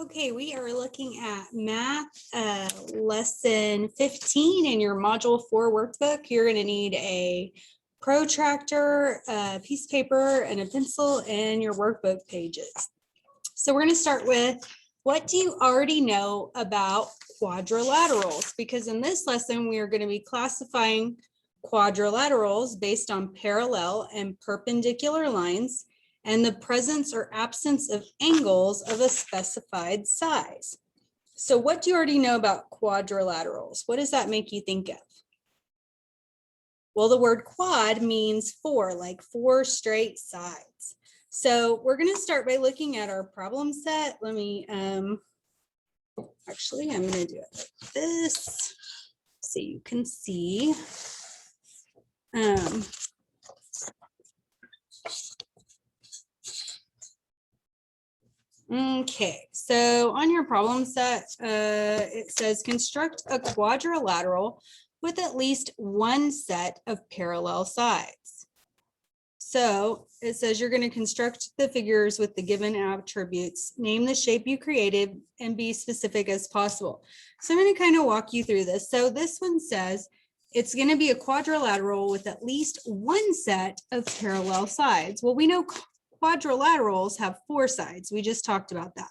Okay, we are looking at math lesson 15 in your module 4 workbook. You're going to need a protractor, a piece of paper, and a pencil, and your workbook pages. So we're going to start with, what do you already know about quadrilaterals? Because in this lesson, we are going to be classifying quadrilaterals based on parallel and perpendicular lines and the presence or absence of angles of a specified size. So what do you already know about quadrilaterals? What does that make you think of? Well, the word quad means four, like four straight sides. So we're going to start by looking at our problem set. Let me, actually, I'm going to do it like this so you can see. Okay, so on your problem set, it says construct a quadrilateral with at least one set of parallel sides. So it says you're going to construct the figures with the given attributes, name the shape you created, and be specific as possible. So I'm going to kind of walk you through this. So this one says it's going to be a quadrilateral with at least one set of parallel sides. Well, we know quadrilaterals have four sides. We just talked about that.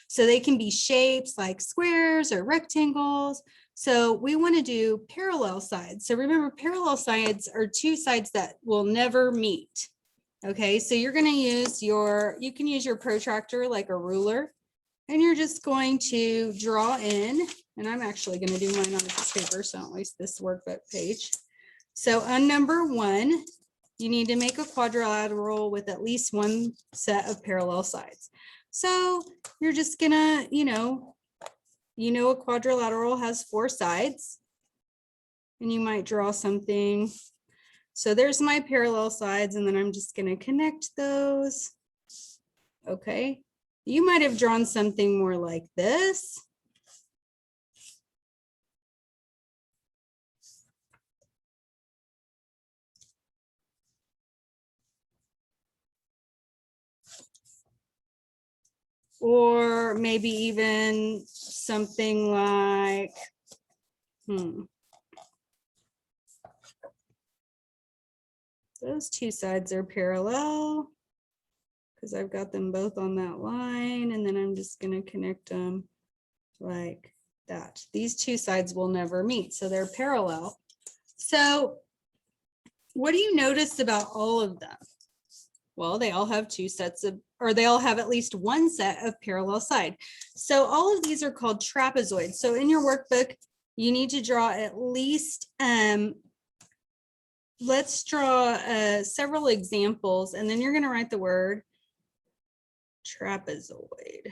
So they can be shapes like squares or rectangles. So we want to do parallel sides. So remember, parallel sides are two sides that will never meet. Okay, so you're going to use you can use your protractor like a ruler, and you're just going to draw in, and I'm actually going to do mine on a piece of paper so I don't waste this workbook page. So on number 1, you need to make a quadrilateral with at least one set of parallel sides. So you're just gonna, you know a quadrilateral has four sides, and you might draw something. So there's my parallel sides, and then I'm just gonna connect those. Okay, you might have drawn something more like this. Or maybe even something like, those two sides are parallel because I've got them both on that line, and then I'm just going to connect them like that. These two sides will never meet, so they're parallel. So what do you notice about all of them? Well, they all have two sets of, or they all have at least one set of parallel side. So all of these are called trapezoids. So in your workbook, you need to draw at least, let's draw several examples, and then you're going to write the word trapezoid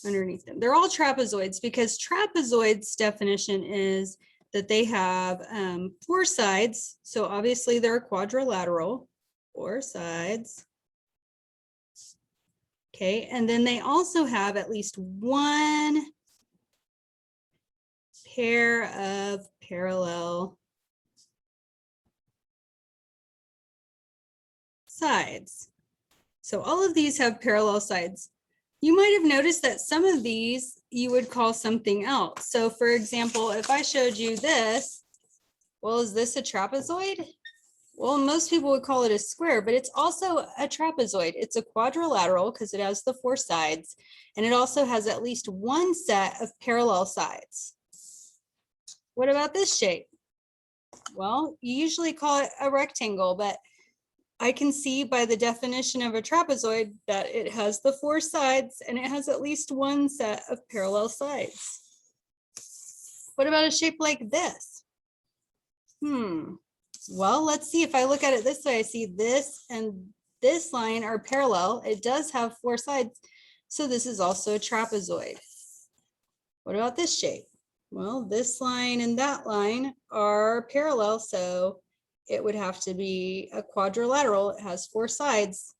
underneath them. They're all trapezoids because trapezoids definition is that they have four sides. So obviously they're a quadrilateral. Four sides. Okay, and then they also have at least one pair of parallel sides. So all of these have parallel sides. You might have noticed that some of these you would call something else. So for example, if I showed you this, well, is this a trapezoid? Well, most people would call it a square, but it's also a trapezoid. It's a quadrilateral because it has the four sides, and it also has at least one set of parallel sides. What about this shape? Well, you usually call it a rectangle, but I can see by the definition of a trapezoid that it has the four sides and it has at least one set of parallel sides. What about a shape like this? Well, let's see. If I look at it this way, I see this and this line are parallel. It does have four sides, so this is also a trapezoid. What about this shape? Well, this line and that line are parallel, so it would have to be a quadrilateral. It has four sides.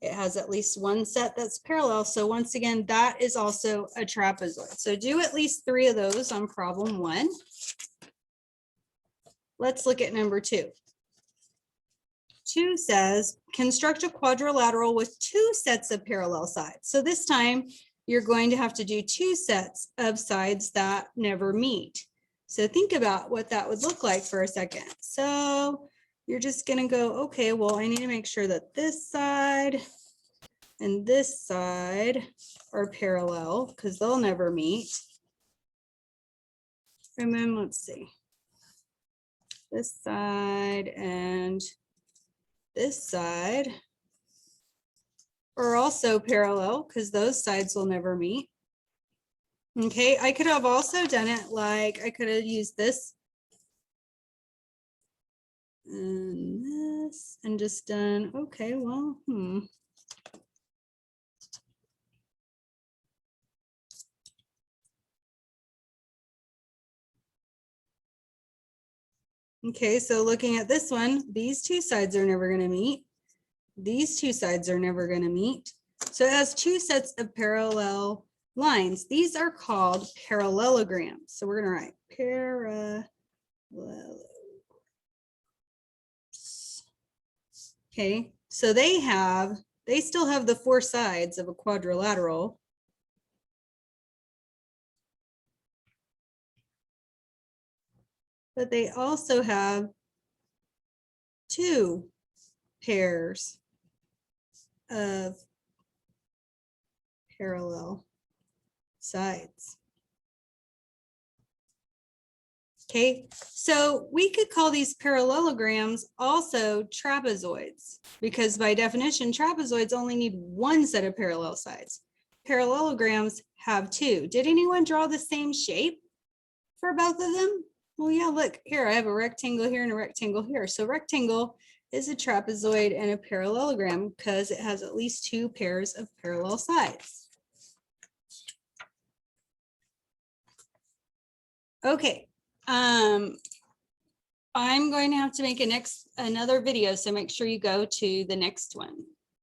It has at least one set that's parallel. So once again, that is also a trapezoid. So do at least 3 of those on problem 1. Let's look at number 2. 2 says, construct a quadrilateral with 2 sets of parallel sides. So this time you're going to have to do 2 sets of sides that never meet. So think about what that would look like for a second. So you're just going to go, okay, well, I need to make sure that this side and this side are parallel because they'll never meet. And then let's see, this side and this side are also parallel because those sides will never meet. Okay, I could have also done it like I could have used this and this and just done, okay, well, Okay, so looking at this one, these 2 sides are never going to meet. These 2 sides are never going to meet. So it has 2 sets of parallel lines. These are called parallelograms. So we're going to write parallel. Okay, so they still have the 4 sides of a quadrilateral. But they also have 2 pairs of parallel sides. Okay, so we could call these parallelograms also trapezoids because by definition, trapezoids only need 1 set of parallel sides. Parallelograms have 2. Did anyone draw the same shape for both of them? Well, yeah, look here, I have a rectangle here and a rectangle here. So rectangle is a trapezoid and a parallelogram because it has at least 2 pairs of parallel sides. Okay, I'm going to have to make another video, so make sure you go to the next one.